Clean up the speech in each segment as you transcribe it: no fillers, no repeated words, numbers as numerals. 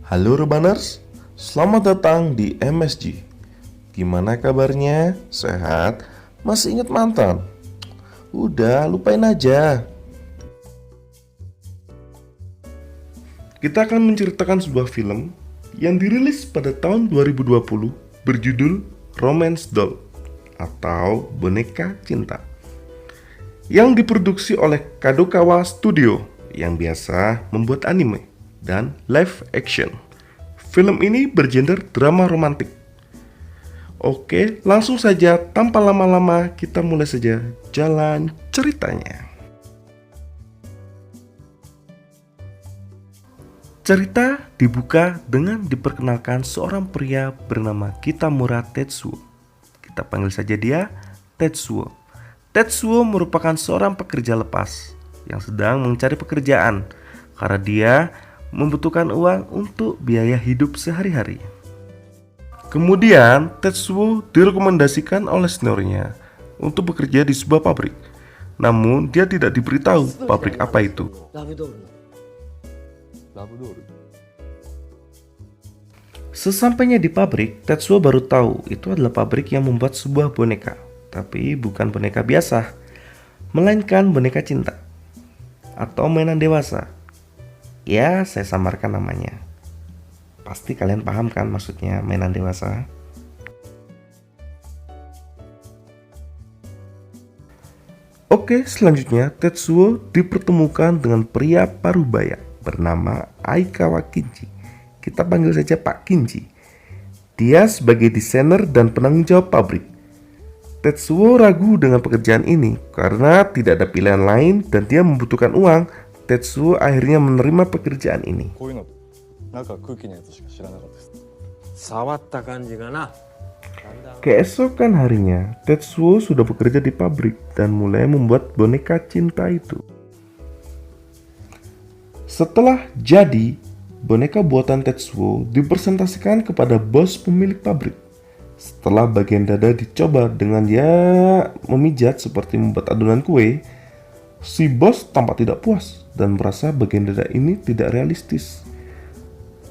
Halo Urbaners, selamat datang di MSG. Gimana kabarnya? Sehat? Masih ingat mantan? Udah, lupain aja. Kita akan menceritakan sebuah film yang dirilis pada tahun 2020 berjudul Romance Doll atau Boneka Cinta, yang diproduksi oleh Kadokawa Studio yang biasa membuat anime dan live action. Film ini bergenre drama romantik. Oke, langsung saja tanpa lama-lama kita mulai saja jalan ceritanya. Cerita dibuka dengan diperkenalkan seorang pria bernama Kitamura Tetsuo. Kita panggil saja dia Tetsuo. Tetsuo merupakan seorang pekerja lepas yang sedang mencari pekerjaan karena dia membutuhkan uang untuk biaya hidup sehari-hari. Kemudian Tetsuo direkomendasikan oleh seniornya untuk bekerja di sebuah pabrik. Namun dia tidak diberitahu pabrik apa itu. Sesampainya di pabrik, Tetsuo baru tahu itu adalah pabrik yang membuat sebuah boneka. Tapi bukan boneka biasa, melainkan boneka cinta atau mainan dewasa. Ya, saya samarkan namanya. Pasti kalian paham kan maksudnya mainan dewasa? Oke, selanjutnya Tetsuo dipertemukan dengan pria parubaya bernama Aikawa Kinji. Kita panggil saja Pak Kinji. Dia sebagai desainer dan penanggung jawab pabrik. Tetsuo ragu dengan pekerjaan ini karena tidak ada pilihan lain dan dia membutuhkan uang. Tetsuo akhirnya menerima pekerjaan ini. Keesokan harinya, Tetsuo sudah bekerja di pabrik dan mulai membuat boneka cinta itu. Setelah jadi, boneka buatan Tetsuo dipresentasikan kepada bos pemilik pabrik. Setelah bagian dada dicoba dengan dia memijat seperti membuat adonan kue, si bos tampak tidak puas dan merasa bagian dada ini tidak realistis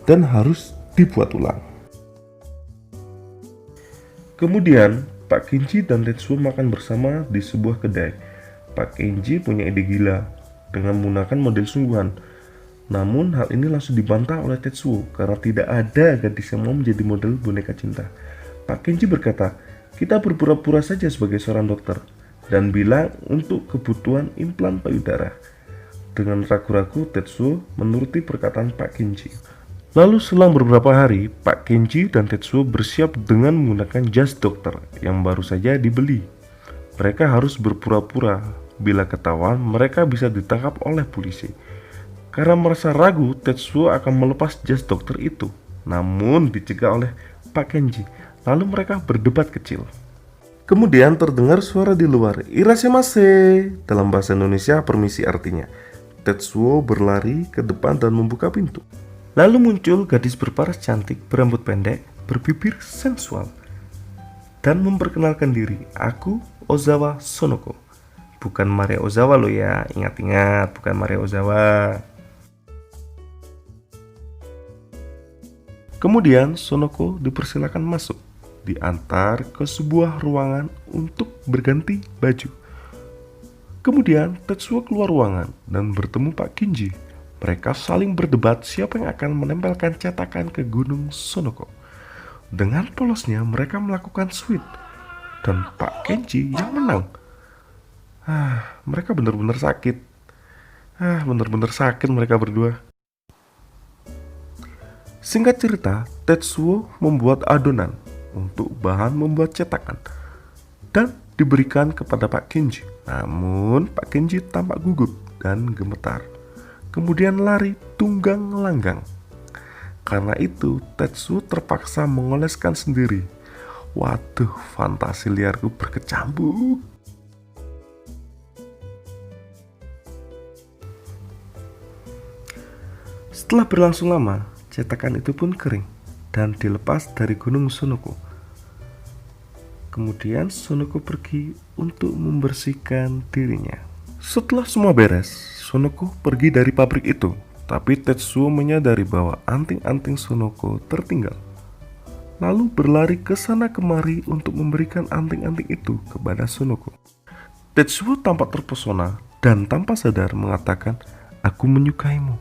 dan harus dibuat ulang. Kemudian, Pak Kinji dan Tetsuo makan bersama di sebuah kedai. Pak Kinji punya ide gila dengan menggunakan model sungguhan. Namun, hal ini langsung dibantah oleh Tetsuo karena tidak ada gadis yang mau menjadi model boneka cinta. Pak Kinji berkata, "Kita berpura-pura saja sebagai seorang dokter dan bilang untuk kebutuhan implan payudara." Dengan ragu-ragu, Tetsuo menuruti perkataan Pak Kinji. Lalu selang beberapa hari, Pak Kinji dan Tetsuo bersiap dengan menggunakan jas dokter yang baru saja dibeli. Mereka harus berpura-pura, bila ketahuan mereka bisa ditangkap oleh polisi. Karena merasa ragu, Tetsuo akan melepas jas dokter itu, namun dicegah oleh Pak Kinji. Lalu mereka berdebat kecil. Kemudian terdengar suara di luar, "Irashimasu." Dalam bahasa Indonesia, permisi artinya. Tetsuo berlari ke depan dan membuka pintu. Lalu muncul gadis berparas cantik, berambut pendek, berbibir sensual, dan memperkenalkan diri. "Aku Ozawa Sonoko." Bukan Maria Ozawa loh ya, ingat-ingat, bukan Maria Ozawa. Kemudian Sonoko dipersilakan masuk, diantar ke sebuah ruangan untuk berganti baju. Kemudian Tetsuo keluar ruangan dan bertemu Pak Kinji. Mereka saling berdebat siapa yang akan menempelkan cetakan ke Gunung Sonoko. Dengan polosnya mereka melakukan sweet dan Pak Kinji yang menang. Mereka benar-benar sakit. Benar-benar sakit mereka berdua. Singkat cerita, Tetsuo membuat adonan untuk bahan membuat cetakan dan diberikan kepada Pak Kinji. Namun Pak Kinji tampak gugup dan gemetar. Kemudian lari tunggang langgang. Karena itu Tetsuo terpaksa mengoleskan sendiri. Waduh, fantasi liarku berkecambuk. Setelah berlangsung lama, cetakan itu pun kering dan dilepas dari Gunung Sonoko. Kemudian Sonoko pergi untuk membersihkan dirinya. Setelah semua beres, Sonoko pergi dari pabrik itu Tapi Tetsuo menyadari bahwa anting-anting Sonoko tertinggal, lalu berlari ke sana kemari untuk memberikan anting-anting itu kepada Sonoko. Tetsuo tampak terpesona dan tanpa sadar mengatakan, "Aku menyukaimu.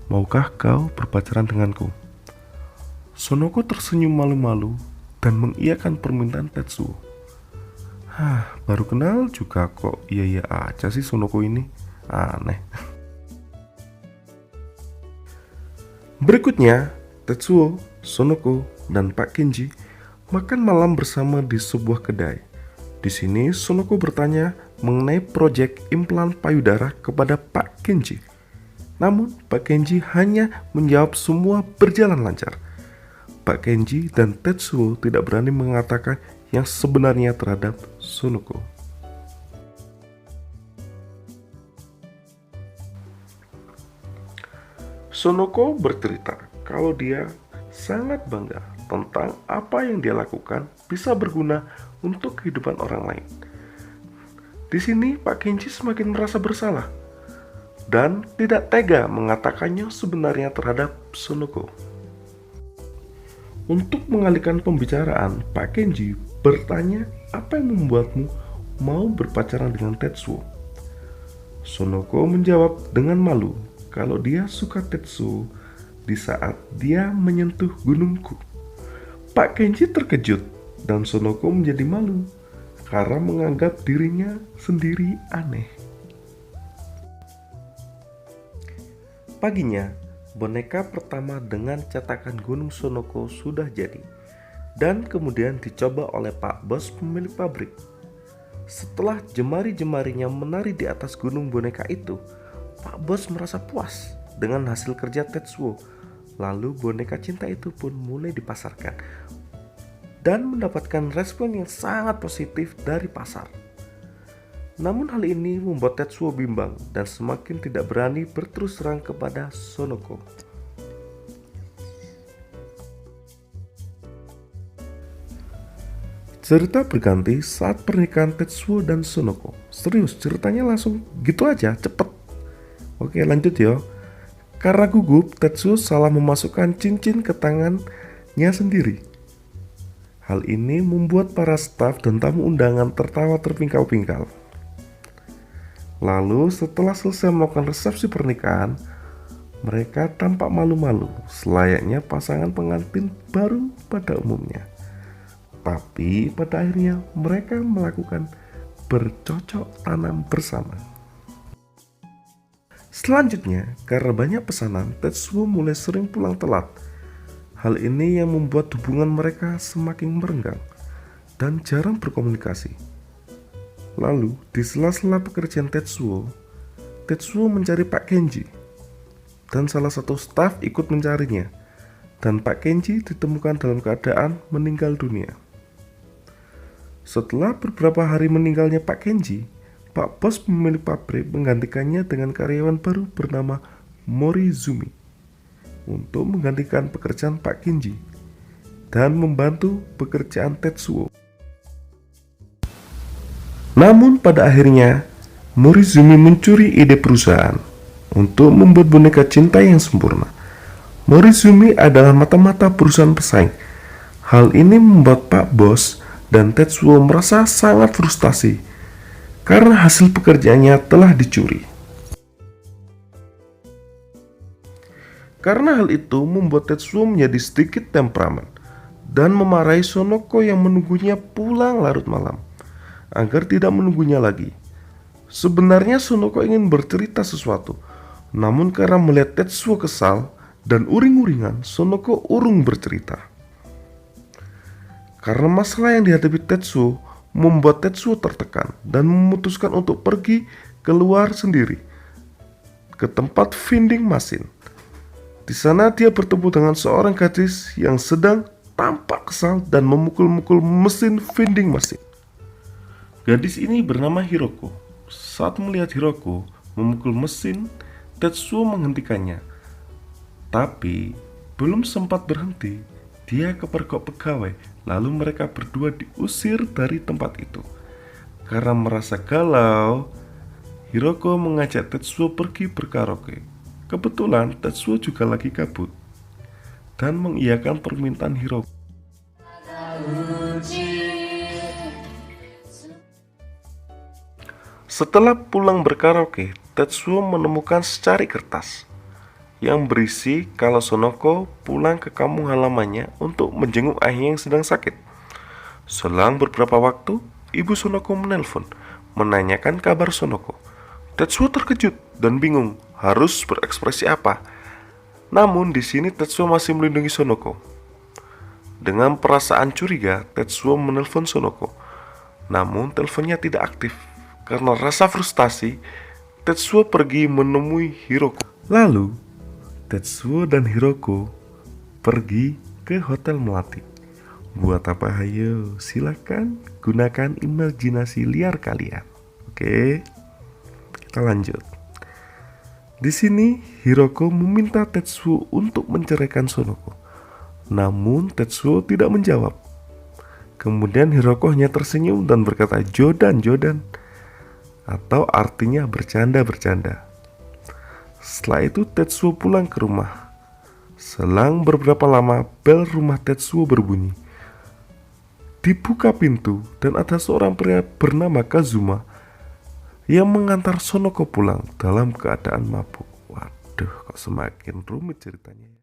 Maukah kau berpacaran denganku?" Sonoko tersenyum malu-malu dan mengiyakan permintaan Tetsuo. Baru kenal juga kok iya-iya aja sih Sonoko ini. Aneh. Berikutnya, Tetsuo, Sonoko, dan Pak Kenji makan malam bersama di sebuah kedai. Di sini Sonoko bertanya mengenai proyek implan payudara kepada Pak Kenji. Namun Pak Kenji hanya menjawab semua berjalan lancar. Pak Kenji dan Tetsuo tidak berani mengatakan yang sebenarnya terhadap Sonoko. Sonoko bercerita kalau dia sangat bangga tentang apa yang dia lakukan bisa berguna untuk kehidupan orang lain. Di sini Pak Kenji semakin merasa bersalah dan tidak tega mengatakannya sebenarnya terhadap Sonoko. Untuk mengalihkan pembicaraan, Pak Kenji bertanya apa yang membuatmu mau berpacaran dengan Tetsuo. Sonoko menjawab dengan malu kalau dia suka Tetsuo di saat dia menyentuh gunungku. Pak Kenji terkejut dan Sonoko menjadi malu karena menganggap dirinya sendiri aneh. Paginya, boneka pertama dengan cetakan gunung Sonoko sudah jadi dan kemudian dicoba oleh Pak Bos pemilik pabrik. Setelah jemari-jemarinya menari di atas gunung boneka itu, Pak Bos merasa puas dengan hasil kerja Tetsuo. Lalu boneka cinta itu pun mulai dipasarkan dan mendapatkan respon yang sangat positif dari pasar. Namun hal ini membuat Tetsuo bimbang dan semakin tidak berani berterus terang kepada Sonoko. Cerita berganti saat pernikahan Tetsuo dan Sonoko. Serius, ceritanya langsung gitu aja, cepet. Oke, lanjut ya. Karena gugup, Tetsuo salah memasukkan cincin ke tangannya sendiri. Hal ini membuat para staf dan tamu undangan tertawa terpingkal-pingkal. Lalu setelah selesai melakukan resepsi pernikahan, mereka tampak malu-malu selayaknya pasangan pengantin baru pada umumnya. Tapi pada akhirnya mereka melakukan bercocok tanam bersama. Selanjutnya, karena banyak pesanan, Tetsuo mulai sering pulang telat. Hal ini yang membuat hubungan mereka semakin merenggang dan jarang berkomunikasi. Lalu, di sela-sela pekerjaan Tetsuo mencari Pak Kenji dan salah satu staf ikut mencarinya, dan Pak Kenji ditemukan dalam keadaan meninggal dunia. Setelah beberapa hari meninggalnya Pak Kenji, Pak Bos pemilik pabrik menggantikannya dengan karyawan baru bernama Morizumi untuk menggantikan pekerjaan Pak Kenji dan membantu pekerjaan Tetsuo. Namun pada akhirnya Morizumi mencuri ide perusahaan untuk membuat boneka cinta yang sempurna. Morizumi adalah mata-mata perusahaan pesaing. Hal ini membuat Pak Bos dan Tetsuo merasa sangat frustasi karena hasil pekerjaannya telah dicuri. Karena hal itu membuat Tetsuo menjadi sedikit temperamen dan memarahi Sonoko yang menunggunya pulang larut malam agar tidak menunggunya lagi. Sebenarnya Sonoko ingin bercerita sesuatu, namun karena melihat Tetsuo kesal dan uring-uringan, Sonoko urung bercerita. Karena masalah yang dihadapi Tetsuo membuat Tetsuo tertekan dan memutuskan untuk pergi keluar sendiri ke tempat vending machine. Di sana dia bertemu dengan seorang gadis yang sedang tampak kesal dan memukul-mukul mesin vending machine. Gadis ini bernama Hiroko. Saat melihat Hiroko memukul mesin, Tetsuo menghentikannya. Tapi belum sempat berhenti, dia kepergok pegawai. Lalu mereka berdua diusir dari tempat itu. Karena merasa galau, Hiroko mengajak Tetsuo pergi berkaraoke. Kebetulan Tetsuo juga lagi kabut dan mengiyakan permintaan Hiroko. Setelah pulang berkaraoke, Tetsuo menemukan secari kertas yang berisi kalau Sonoko pulang ke kampung halamannya untuk menjenguk ayahnya yang sedang sakit. Selang beberapa waktu, ibu Sonoko menelpon, menanyakan kabar Sonoko. Tetsuo terkejut dan bingung harus berekspresi apa. Namun di sini Tetsuo masih melindungi Sonoko. Dengan perasaan curiga, Tetsuo menelpon Sonoko. Namun teleponnya tidak aktif. Karena rasa frustasi, Tetsuo pergi menemui Hiroko. Lalu, Tetsuo dan Hiroko pergi ke Hotel Melati. Buat apa hayo? Silakan gunakan imajinasi liar kalian. Oke, kita lanjut. Di sini Hiroko meminta Tetsuo untuk menceraikan Sonoko. Namun Tetsuo tidak menjawab. Kemudian Hiroko hanya tersenyum dan berkata "Jodan, Jodan", atau artinya bercanda-bercanda. Setelah itu Tetsuo pulang ke rumah. Selang beberapa lama bel rumah Tetsuo berbunyi. Dibuka pintu dan ada seorang pria bernama Kazuma yang mengantar Sonoko pulang dalam keadaan mabuk. Waduh, kok semakin rumit ceritanya.